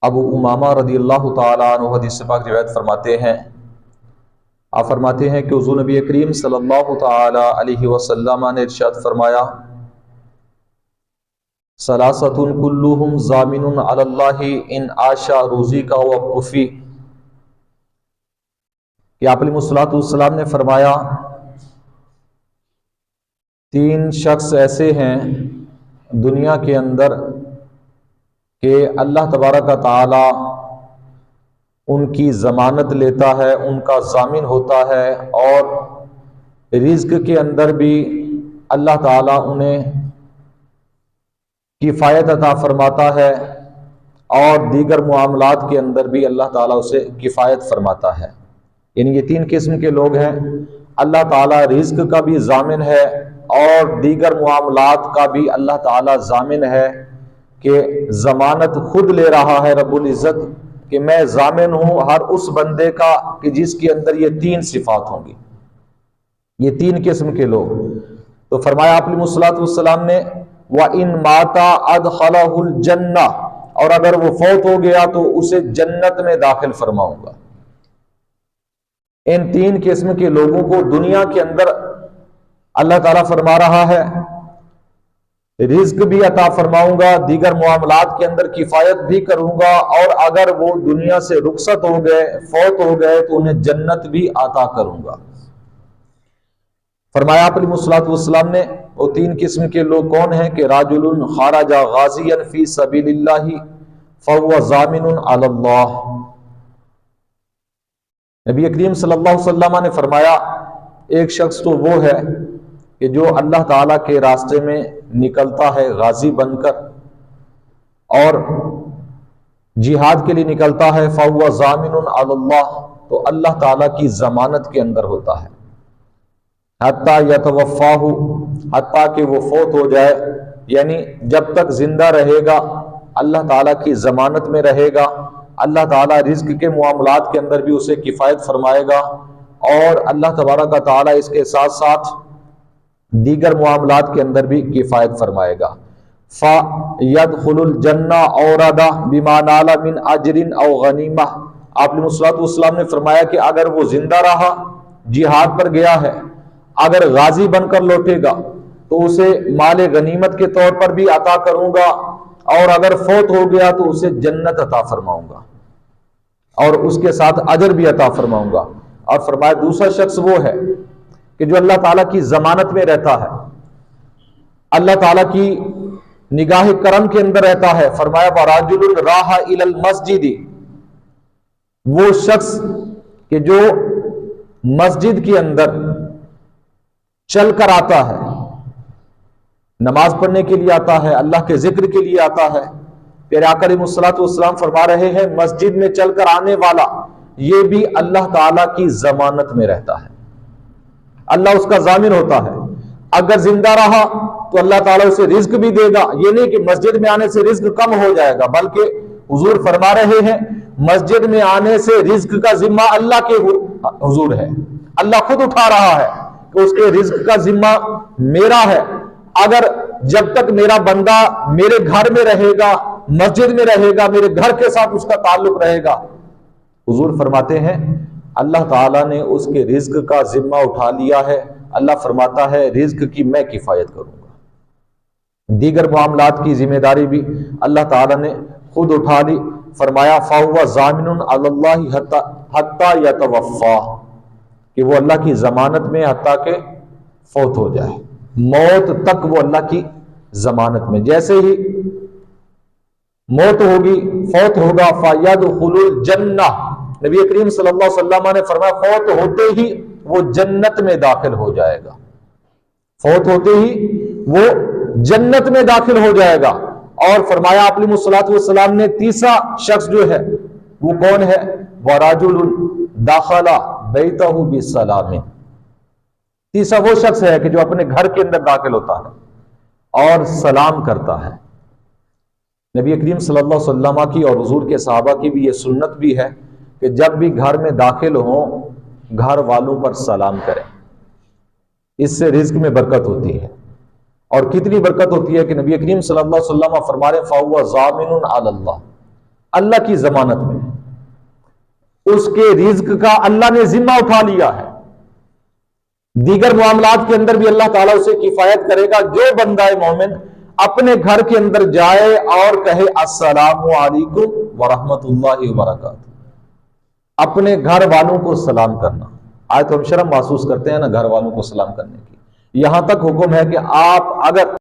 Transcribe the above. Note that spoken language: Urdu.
ابو امامہ رضی اللہ تعالیٰ عنہ حدیث پاک روایت فرماتے ہیں، آپ فرماتے ہیں کہ حضور نبی کریم صلی اللہ تعالیٰ علیہ وسلم نے ارشاد فرمایا، ثلاثۃ کلہم ضامن علی اللہ ان عاشا روزی کا وقفی، کہ آپ علیہ الصلوۃ والسلام نے فرمایا تین شخص ایسے ہیں دنیا کے اندر کہ اللہ تبارک و تعالی ان کی ضمانت لیتا ہے، ان کا ضامن ہوتا ہے، اور رزق کے اندر بھی اللہ تعالیٰ انہیں کفایت عطا فرماتا ہے، اور دیگر معاملات کے اندر بھی اللہ تعالیٰ اسے کفایت فرماتا ہے۔ یعنی یہ تین قسم کے لوگ ہیں، اللہ تعالیٰ رزق کا بھی ضامن ہے اور دیگر معاملات کا بھی اللہ تعالیٰ ضامن ہے، کہ ضمانت خود لے رہا ہے رب العزت کہ میں ضامن ہوں ہر اس بندے کا کہ جس کے اندر یہ تین صفات ہوں گی، یہ تین قسم کے لوگ۔ تو فرمایا آپ علیہ الصلوۃ والسلام نے وَإِن مَاتَ أَدْخَلَهُ الْجَنَّةَ، اور اگر وہ فوت ہو گیا تو اسے جنت میں داخل فرماؤں گا۔ ان تین قسم کے لوگوں کو دنیا کے اندر اللہ تعالیٰ فرما رہا ہے رزق بھی عطا فرماؤں گا، دیگر معاملات کے اندر کفایت بھی کروں گا، اور اگر وہ دنیا سے رخصت ہو گئے، فوت ہو گئے، تو انہیں جنت بھی عطا کروں گا۔ فرمایا آپ علیہ الصلوۃ والسلام نے وہ تین قسم کے لوگ کون ہیں کہ راجل خرج غازیا فی سبیل اللہ فهو ضامن علی اللہ۔ نبی کریم صلی اللہ علیہ وسلم نے فرمایا ایک شخص تو وہ ہے کہ جو اللہ تعالیٰ کے راستے میں نکلتا ہے غازی بن کر اور جہاد کے لیے نکلتا ہے، فهو ضامن علی اللہ، تو اللہ تعالیٰ کی ضمانت کے اندر ہوتا ہے، حتیٰ یتوفاہ، حتیٰ کہ وہ فوت ہو جائے، یعنی جب تک زندہ رہے گا اللہ تعالیٰ کی ضمانت میں رہے گا، اللہ تعالیٰ رزق کے معاملات کے اندر بھی اسے کفایت فرمائے گا، اور اللہ تبارک و تعالیٰ اس کے ساتھ ساتھ دیگر معاملات کے اندر بھی کفایت فرمائے گا۔ فَيَدْخُلُ الْجَنَّةَ أَوْرَدَ بِمَا نَالَ مِنْ أَجْرٍ أَوْ غَنِیمَةٍ۔ آپ علیہ الصلوۃ والسلام نے فرمایا کہ اگر وہ زندہ رہا، جہاد پر گیا ہے، اگر غازی بن کر لوٹے گا تو اسے مال غنیمت کے طور پر بھی عطا کروں گا، اور اگر فوت ہو گیا تو اسے جنت عطا فرماؤں گا اور اس کے ساتھ اجر بھی عطا فرماؤں گا۔ اور فرمایا دوسرا شخص وہ ہے کہ جو اللہ تعالیٰ کی ضمانت میں رہتا ہے، اللہ تعالیٰ کی نگاہ کرم کے اندر رہتا ہے۔ فرمایا وَرَاجُلٌ رَاحَ إِلَى الْمَسْجِدِ، وہ شخص کہ جو مسجد کے اندر چل کر آتا ہے، نماز پڑھنے کے لیے آتا ہے، اللہ کے ذکر کے لیے آتا ہے۔ پیارے آقا علیہ الصلوۃ والسلام فرما رہے ہیں مسجد میں چل کر آنے والا یہ بھی اللہ تعالیٰ کی ضمانت میں رہتا ہے، اللہ اس کا ضامن ہوتا ہے۔ اگر زندہ رہا تو اللہ تعالیٰ اسے رزق بھی دے گا، یہ نہیں کہ مسجد میں آنے سے رزق کم ہو جائے گا، بلکہ حضور فرما رہے ہیں مسجد میں آنے سے رزق کا ذمہ اللہ کے حضور ہے، اللہ خود اٹھا رہا ہے کہ اس کے رزق کا ذمہ میرا ہے۔ اگر جب تک میرا بندہ میرے گھر میں رہے گا، مسجد میں رہے گا، میرے گھر کے ساتھ اس کا تعلق رہے گا، حضور فرماتے ہیں اللہ تعالیٰ نے اس کے رزق کا ذمہ اٹھا لیا ہے۔ اللہ فرماتا ہے رزق کی میں کفایت کروں گا، دیگر معاملات کی ذمہ داری بھی اللہ تعالیٰ نے خود اٹھا لی۔ فرمایا فَهُوَ ضَامِنٌ عَلَى اللَّهِ حَتَّى يَتَوَفَّى، کہ وہ اللہ کی ضمانت میں حتیٰ کہ فوت ہو جائے، موت تک وہ اللہ کی ضمانت میں۔ جیسے ہی موت ہوگی، فوت ہوگا، فَيَدْخُلُ الْجَنَّةَ، نبی کریم صلی اللہ علیہ وسلم نے فرمایا فوت ہوتے ہی وہ جنت میں داخل ہو جائے گا، فوت ہوتے ہی وہ جنت میں داخل ہو جائے گا۔ اور فرمایا آپ علیہ الصلوۃ والسلام نے تیسرا شخص جو ہے وہ کون ہے؟ وَرَجُلٌ دَخَلَ بَيْتَهُ بِالسَّلَامِ، تیسرا وہ شخص ہے کہ جو اپنے گھر کے اندر داخل ہوتا ہے اور سلام کرتا ہے۔ نبی کریم صلی اللہ علیہ وسلم کی اور حضور کے صحابہ کی بھی یہ سنت بھی ہے کہ جب بھی گھر میں داخل ہوں گھر والوں پر سلام کریں، اس سے رزق میں برکت ہوتی ہے۔ اور کتنی برکت ہوتی ہے کہ نبی کریم صلی اللہ علیہ وسلم فرما رہے فَهُوَ ضَامِنٌ عَلَى اللَّهِ، اللہ کی ضمانت میں، اس کے رزق کا اللہ نے ذمہ اٹھا لیا ہے، دیگر معاملات کے اندر بھی اللہ تعالیٰ اسے کفایت کرے گا۔ جو بندہ مومن اپنے گھر کے اندر جائے اور کہے السلام علیکم ورحمۃ اللہ وبرکاتہ، اپنے گھر والوں کو سلام کرنا، آج تو ہم شرم محسوس کرتے ہیں نا گھر والوں کو سلام کرنے کی، یہاں تک حکم ہے کہ آپ اگر